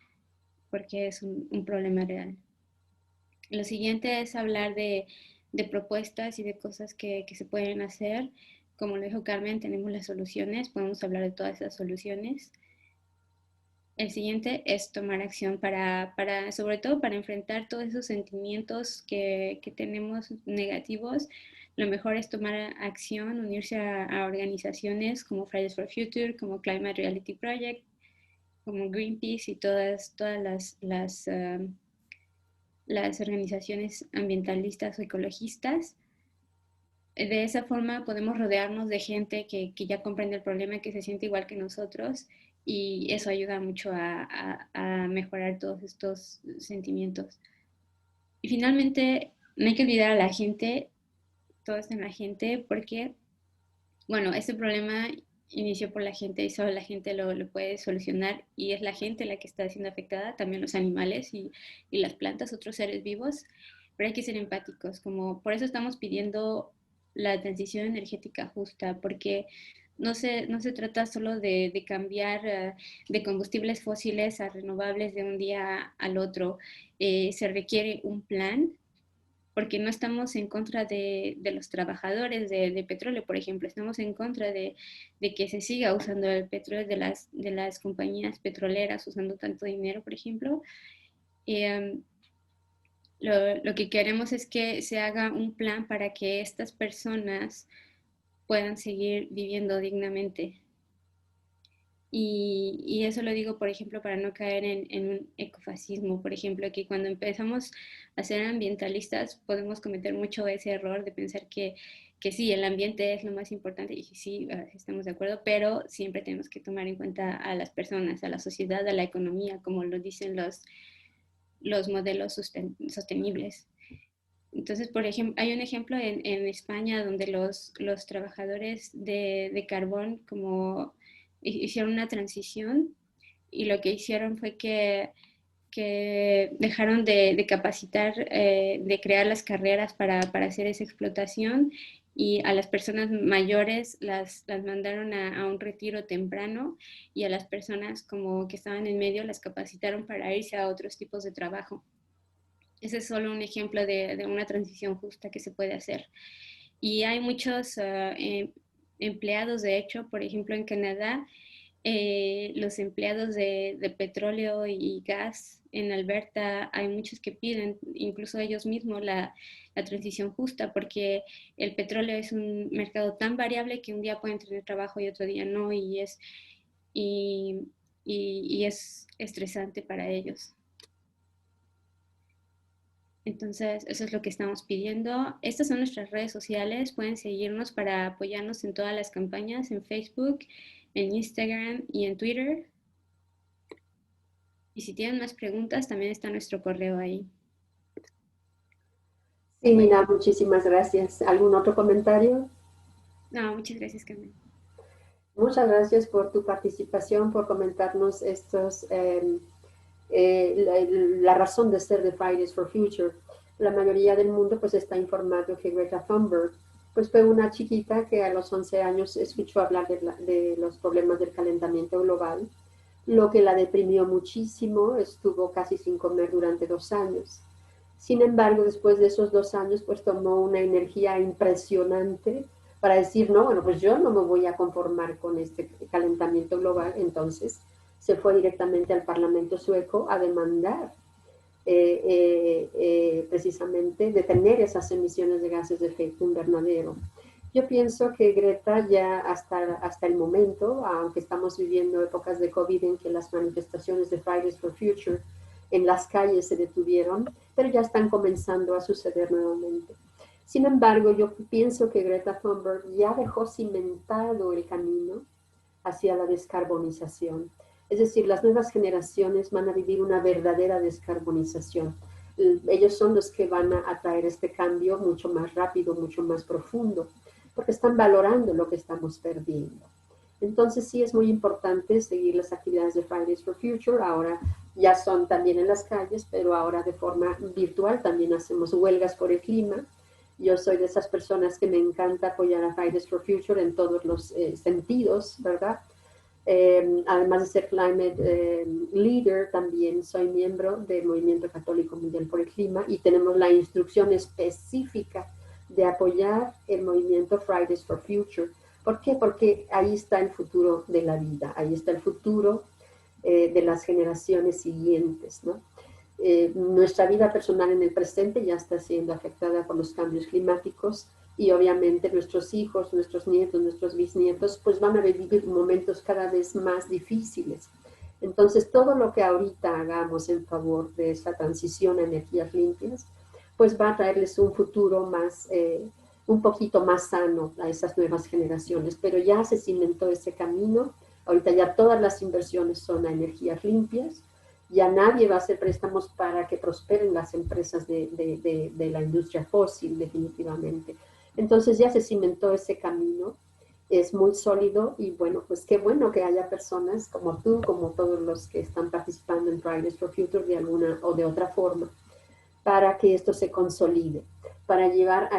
por qué es un problema real. Lo siguiente es hablar de propuestas y de cosas que se pueden hacer. Como lo dijo Carmen, tenemos las soluciones, podemos hablar de todas esas soluciones. El siguiente es tomar acción sobre todo para enfrentar todos esos sentimientos que tenemos negativos. Lo mejor es tomar acción, unirse a organizaciones como Fridays for Future, como Climate Reality Project, como Greenpeace y todas las organizaciones ambientalistas o ecologistas. De esa forma podemos rodearnos de gente que ya comprende el problema, que se siente igual que nosotros, y eso ayuda mucho a mejorar todos estos sentimientos. Y finalmente, no hay que olvidar a la gente, todo está en la gente, porque, bueno, este problema inició por la gente y solo la gente lo puede solucionar, y es la gente la que está siendo afectada, también los animales y las plantas, otros seres vivos, pero hay que ser empáticos, como por eso estamos pidiendo la transición energética justa, porque no se trata solo de cambiar de combustibles fósiles a renovables de un día al otro. Se requiere un plan, porque no estamos en contra de los trabajadores de petróleo, por ejemplo, estamos en contra de que se siga usando el petróleo de las compañías petroleras, usando tanto dinero, por ejemplo. Lo que queremos es que se haga un plan para que estas personas puedan seguir viviendo dignamente. Y eso lo digo, por ejemplo, para no caer en un ecofascismo, por ejemplo, que cuando empezamos a ser ambientalistas podemos cometer mucho ese error de pensar que que sí, el ambiente es lo más importante y sí, estamos de acuerdo, pero siempre tenemos que tomar en cuenta a las personas, a la sociedad, a la economía, como lo dicen los modelos sostenibles. Entonces, por ejemplo, hay un ejemplo en España donde los trabajadores de carbón como hicieron una transición y lo que hicieron fue que dejaron de capacitar, de crear las carreras para hacer esa explotación y a las personas mayores las mandaron a un retiro temprano y a las personas como que estaban en medio las capacitaron para irse a otros tipos de trabajo. Ese es solo un ejemplo de una transición justa que se puede hacer. Y hay muchos empleados, de hecho, por ejemplo, en Canadá, los empleados de petróleo y gas en Alberta, hay muchos que piden, incluso ellos mismos, la transición justa, porque el petróleo es un mercado tan variable que un día pueden tener trabajo y otro día no, y es estresante para ellos. Entonces, eso es lo que estamos pidiendo. Estas son nuestras redes sociales. Pueden seguirnos para apoyarnos en todas las campañas, en Facebook, en Instagram y en Twitter. Y si tienen más preguntas, también está nuestro correo ahí. Sí, Mina, muchísimas gracias. ¿Algún otro comentario? No, muchas gracias, Carmen. Muchas gracias por tu participación, por comentarnos la razón de ser de Fridays for Future. La mayoría del mundo pues está informado que Greta Thunberg pues fue una chiquita que a los 11 años escuchó hablar de los problemas del calentamiento global, lo que la deprimió muchísimo, estuvo casi sin comer durante 2 años. Sin embargo, después de esos 2 años, pues tomó una energía impresionante para decir, no, bueno, pues yo no me voy a conformar con este calentamiento global. Entonces se fue directamente al Parlamento sueco a demandar precisamente detener esas emisiones de gases de efecto invernadero. Yo pienso que Greta ya hasta el momento, aunque estamos viviendo épocas de COVID en que las manifestaciones de Fridays for Future en las calles se detuvieron, pero ya están comenzando a suceder nuevamente. Sin embargo, yo pienso que Greta Thunberg ya dejó cimentado el camino hacia la descarbonización. Es decir, las nuevas generaciones van a vivir una verdadera descarbonización. Ellos son los que van a traer este cambio mucho más rápido, mucho más profundo, porque están valorando lo que estamos perdiendo. Entonces sí es muy importante seguir las actividades de Fridays for Future. Ahora ya son también en las calles, pero ahora de forma virtual también hacemos huelgas por el clima. Yo soy de esas personas que me encanta apoyar a Fridays for Future en todos los sentidos, ¿verdad? Además de ser Climate Leader, también soy miembro del Movimiento Católico Mundial por el Clima y tenemos la instrucción específica de apoyar el movimiento Fridays for Future. ¿Por qué? Porque ahí está el futuro de la vida, ahí está el futuro de las generaciones siguientes, ¿no? Nuestra vida personal en el presente ya está siendo afectada por los cambios climáticos y obviamente nuestros hijos, nuestros nietos, nuestros bisnietos, pues van a vivir momentos cada vez más difíciles. Entonces, todo lo que ahorita hagamos en favor de esta transición a energías limpias, pues va a traerles un futuro más, un poquito más sano a esas nuevas generaciones. Pero ya se cimentó ese camino, ahorita ya todas las inversiones son a energías limpias, ya nadie va a hacer préstamos para que prosperen las empresas de la industria fósil, definitivamente. Entonces ya se cimentó ese camino, es muy sólido y bueno, pues qué bueno que haya personas como tú, como todos los que están participando en Fridays for Future de alguna o de otra forma, para que esto se consolide, para llevar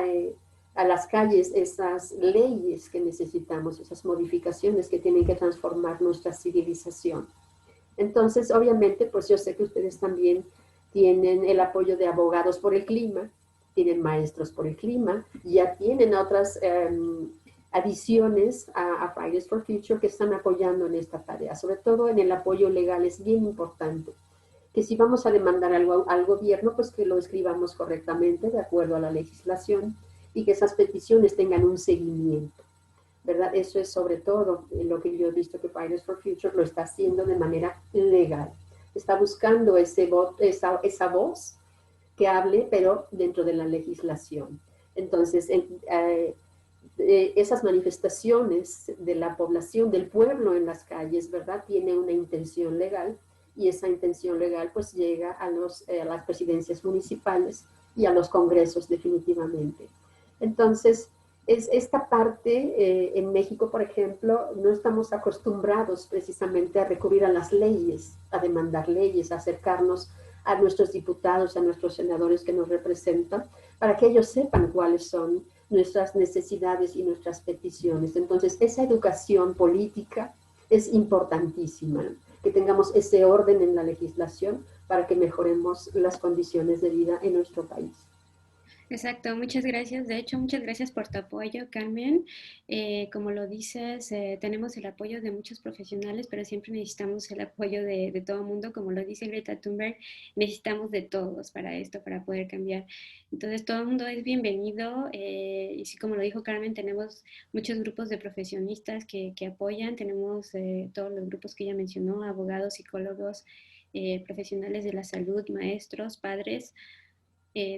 a las calles esas leyes que necesitamos, esas modificaciones que tienen que transformar nuestra civilización. Entonces, obviamente, pues yo sé que ustedes también tienen el apoyo de abogados por el clima, tienen maestros por el clima, ya tienen otras adiciones a Fridays for Future que están apoyando en esta tarea, sobre todo en el apoyo legal. Es bien importante que si vamos a demandar algo al gobierno, pues que lo escribamos correctamente de acuerdo a la legislación y que esas peticiones tengan un seguimiento, ¿verdad? Eso es sobre todo lo que yo he visto que Fridays for Future lo está haciendo de manera legal. Está buscando esa voz que hable, pero dentro de la legislación. Entonces, esas manifestaciones de la población, del pueblo en las calles, ¿verdad? Tiene una intención legal y esa intención legal pues llega a las presidencias municipales y a los congresos definitivamente. Entonces, es esta parte, en México, por ejemplo, no estamos acostumbrados precisamente a recurrir a las leyes, a demandar leyes, a acercarnos a nuestros diputados, a nuestros senadores que nos representan, para que ellos sepan cuáles son nuestras necesidades y nuestras peticiones. Entonces, esa educación política es importantísima, que tengamos ese orden en la legislación para que mejoremos las condiciones de vida en nuestro país. Exacto, muchas gracias. De hecho, muchas gracias por tu apoyo, Carmen. Como lo dices, tenemos el apoyo de muchos profesionales, pero siempre necesitamos el apoyo de todo el mundo. Como lo dice Greta Thunberg, necesitamos de todos para esto, para poder cambiar. Entonces, todo el mundo es bienvenido. Y sí, como lo dijo Carmen, tenemos muchos grupos de profesionistas que apoyan. Tenemos todos los grupos que ella mencionó, abogados, psicólogos, profesionales de la salud, maestros, padres.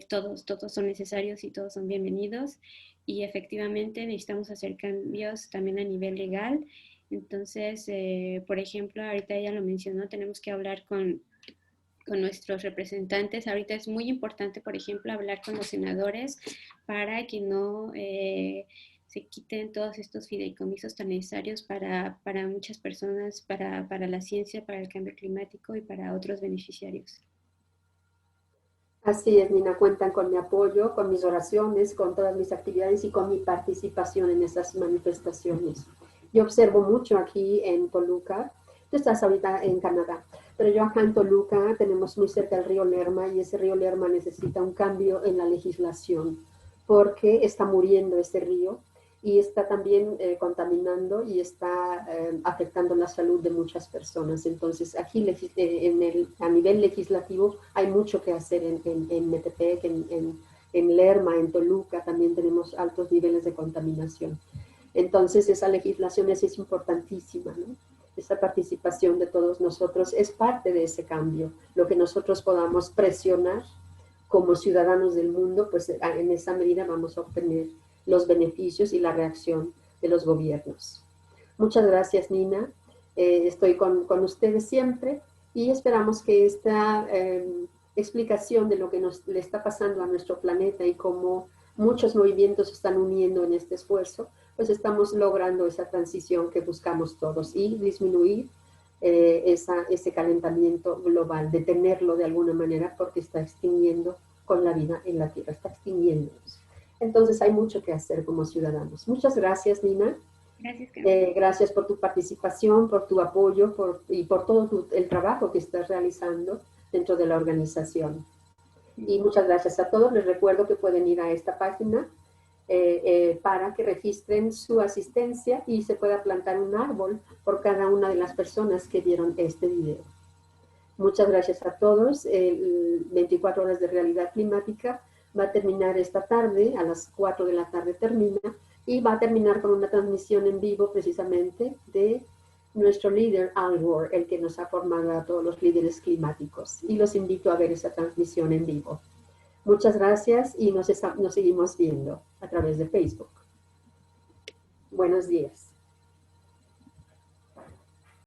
Todos son necesarios y todos son bienvenidos y efectivamente necesitamos hacer cambios también a nivel legal. Entonces, por ejemplo, ahorita ella lo mencionó, tenemos que hablar con nuestros representantes. Ahorita es muy importante, por ejemplo, hablar con los senadores para que no se quiten todos estos fideicomisos tan necesarios para muchas personas, para la ciencia, para el cambio climático y para otros beneficiarios. Así es, Nina, cuentan con mi apoyo, con mis oraciones, con todas mis actividades y con mi participación en esas manifestaciones. Yo observo mucho aquí en Toluca, tú estás ahorita en Canadá, pero yo acá en Toluca tenemos muy cerca el río Lerma y ese río Lerma necesita un cambio en la legislación porque está muriendo ese río y está también contaminando y está afectando la salud de muchas personas. Entonces, aquí a nivel legislativo hay mucho que hacer en Metepec, en Lerma, en Toluca, también tenemos altos niveles de contaminación. Entonces, esa legislación es importantísima, ¿no? Esa participación de todos nosotros es parte de ese cambio. Lo que nosotros podamos presionar como ciudadanos del mundo, pues en esa medida vamos a obtener los beneficios y la reacción de los gobiernos. Muchas gracias, Nina. Estoy con ustedes siempre y esperamos que esta explicación de lo que le está pasando a nuestro planeta y cómo muchos movimientos se están uniendo en este esfuerzo, pues estamos logrando esa transición que buscamos todos y disminuir ese calentamiento global, detenerlo de alguna manera porque está extinguiendo con la vida en la Tierra, está extinguiéndonos. Entonces hay mucho que hacer como ciudadanos. Muchas gracias, Nina. Gracias, gracias por tu participación, por tu apoyo y por todo el trabajo que estás realizando dentro de la organización. Y muchas gracias a todos. Les recuerdo que pueden ir a esta página para que registren su asistencia y se pueda plantar un árbol por cada una de las personas que vieron este video. Muchas gracias a todos. 24 horas de realidad climática va a terminar esta tarde, a las 4 de la tarde termina, y va a terminar con una transmisión en vivo precisamente de nuestro líder Al Gore, el que nos ha formado a todos los líderes climáticos. Y los invito a ver esa transmisión en vivo. Muchas gracias y nos seguimos viendo a través de Facebook. Buenos días.